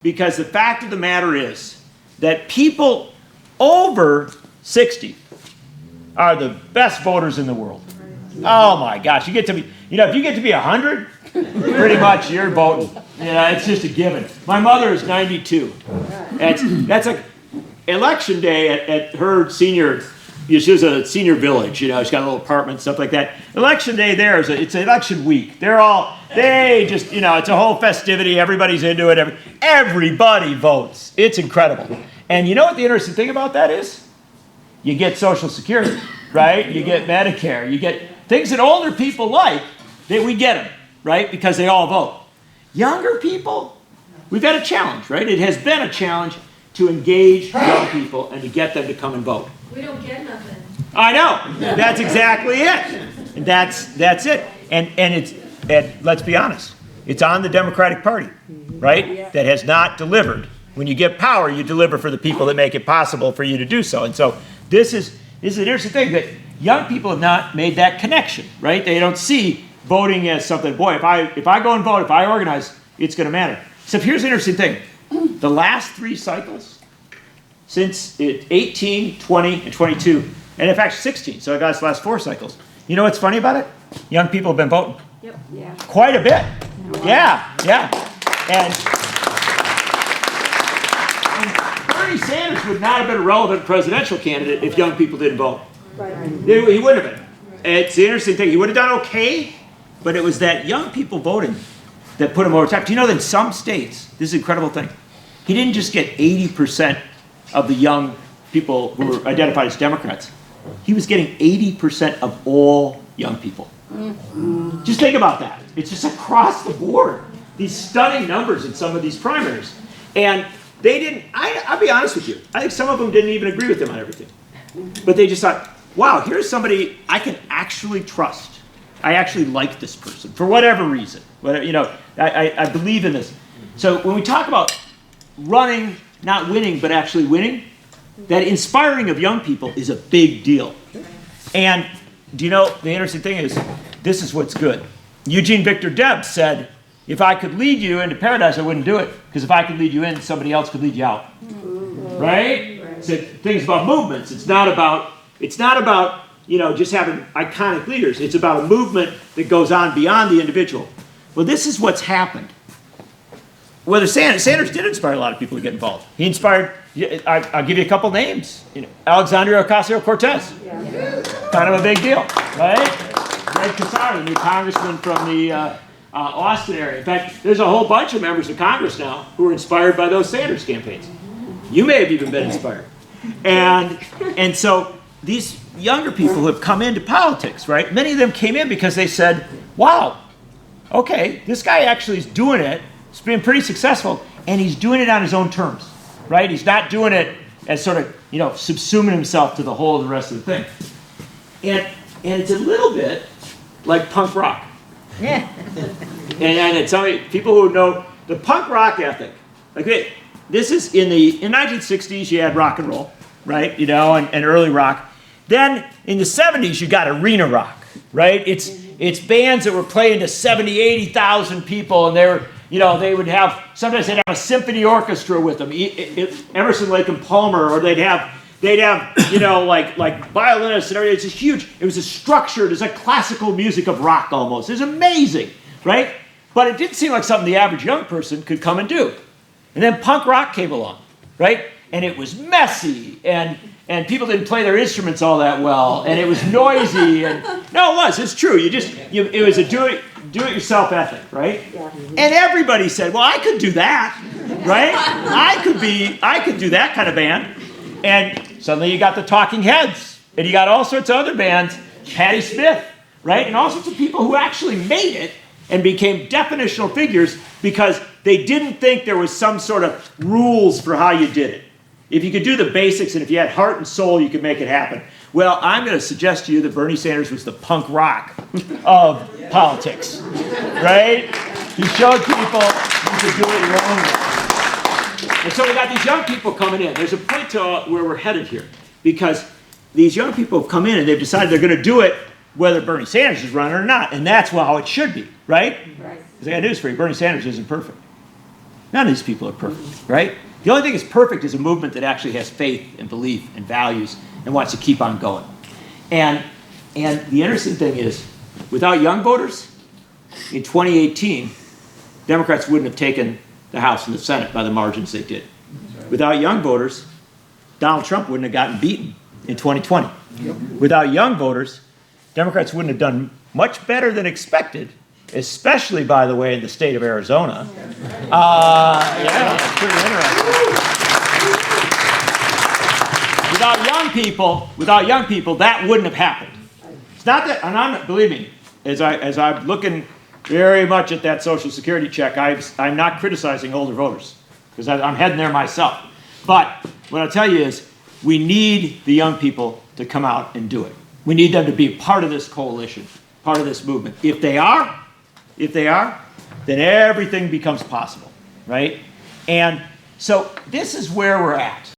Because the fact of the matter is that people over 60 are the best voters in the world. Oh my gosh, you get to be, if you get to be 100, pretty much you're voting. It's just a given. My mother is 92. That's like election day at her senior, she was a senior village, she's got a little apartment, stuff like that. Election day there, it's election week. It's a whole festivity, everybody's into it, everybody votes. It's incredible. And you know what the interesting thing about that is? You get Social Security, right? You get Medicare, you get things that older people like, we get them, right? Because they all vote. Younger people, we've had a challenge, right? It has been a challenge to engage young people and to get them to come and vote. We don't get nothing. I know. That's exactly it. And that's it. And let's be honest, it's on the Democratic Party, right? That has not delivered. When you get power, you deliver for the people that make it possible for you to do so. And so this is an interesting thing that young people have not made that connection, right? They don't see voting as something, boy, if I go and vote, if I organize, it's going to matter. So here's the interesting thing. The last 3 cycles, since 18, 20, and 22, and in fact 16, so I got the last 4 cycles. You know what's funny about it? Young people have been voting. Yep. Yeah. Quite a bit. Yeah. And Bernie Sanders would not have been a relevant presidential candidate if young people didn't vote. Right. He wouldn't have been. It's the interesting thing. He would have done okay, but it was that young people voting that put him over top. Do you know that in some states, this is an incredible thing, he didn't just get 80% of the young people who were identified as Democrats. He was getting 80% of all young people. Mm-hmm. Just think about that. It's just across the board. These stunning numbers in some of these primaries. And they didn't, I'll be honest with you, I think some of them didn't even agree with him on everything. But they just thought, wow, here's somebody I can actually trust. I actually like this person for whatever reason. I believe in this. So when we talk about running, not winning, but actually winning, that inspiring of young people is a big deal. And do you know, the interesting thing is, this is what's good. Eugene Victor Debs said, if I could lead you into paradise, I wouldn't do it. Because if I could lead you in, somebody else could lead you out. Right? Said things about movements. It's not about just having iconic leaders. It's about a movement that goes on beyond the individual. Well, this is what's happened. Whether Sanders did inspire a lot of people to get involved. He inspired, I'll give you a couple names. Alexandria Ocasio-Cortez. Yeah. Kind of a big deal, right? Greg Casar, the new congressman from the Austin area. In fact, there's a whole bunch of members of Congress now who are inspired by those Sanders campaigns. You may have even been inspired. And so these younger people have come into politics, right? Many of them came in because they said, wow, okay, this guy actually is doing it. It's been pretty successful, and he's doing it on his own terms, right? He's not doing it as sort of, subsuming himself to the whole of the rest of the thing. And it's a little bit like punk rock. Yeah. and it's people who know the punk rock ethic. This is in 1960s, you had rock and roll, right? And early rock. Then in the 70s, you got arena rock, right? It's bands that were playing to 70, 80,000 people, and they would have, sometimes they'd have a symphony orchestra with them, Emerson, Lake and Palmer, or they'd have like violinists and everything. It's just huge. It was structured as a classical music of rock almost. It was amazing, right? But it didn't seem like something the average young person could come and do. And then punk rock came along, right? And it was messy, and people didn't play their instruments all that well, and it was noisy, it's true. It was a do-it-yourself ethic, right? Yeah. And everybody said, well, I could do that, right? I could do that kind of band. And suddenly you got the Talking Heads, and you got all sorts of other bands, Patti Smith, right? And all sorts of people who actually made it and became definitional figures because they didn't think there was some sort of rules for how you did it. If you could do the basics and if you had heart and soul, you could make it happen. Well, I'm going to suggest to you that Bernie Sanders was the punk rock of politics, right? He showed people you could do it your own way. And so we got these young people coming in. There's a point to where we're headed here because these young people have come in and they've decided they're going to do it whether Bernie Sanders is running or not. And that's how it should be, right? Right. Because I got news for you, Bernie Sanders isn't perfect. None of these people are perfect, right? The only thing that's perfect is a movement that actually has faith and belief and values and wants to keep on going. And the interesting thing is, without young voters, in 2018, Democrats wouldn't have taken the House and the Senate by the margins they did. Without young voters, Donald Trump wouldn't have gotten beaten in 2020. Without young voters, Democrats wouldn't have done much better than expected, especially, by the way, in the state of Arizona. Yeah, it's pretty interesting. Without young people, that wouldn't have happened. It's not that, and I'm not, believe me, as I'm looking very much at that Social Security check, I'm not criticizing older voters, because I'm heading there myself. But what I'll tell you is, we need the young people to come out and do it. We need them to be part of this coalition, part of this movement. If they are, then everything becomes possible, right? And so this is where we're at.